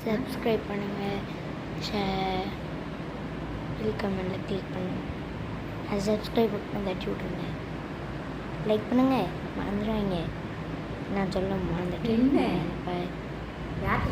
Subscribe பண்ணுங்கள், bell கமெண்டில் click பண்ணுங்கள். அது சப்ஸ்கிரைப் பண்ணி தட்டி விட்ருங்க. லைக் பண்ணுங்கள், மறந்துடுவாங்க. நான் சொல்ல மறந்துட்டேன். என்ன? இப்போ யார்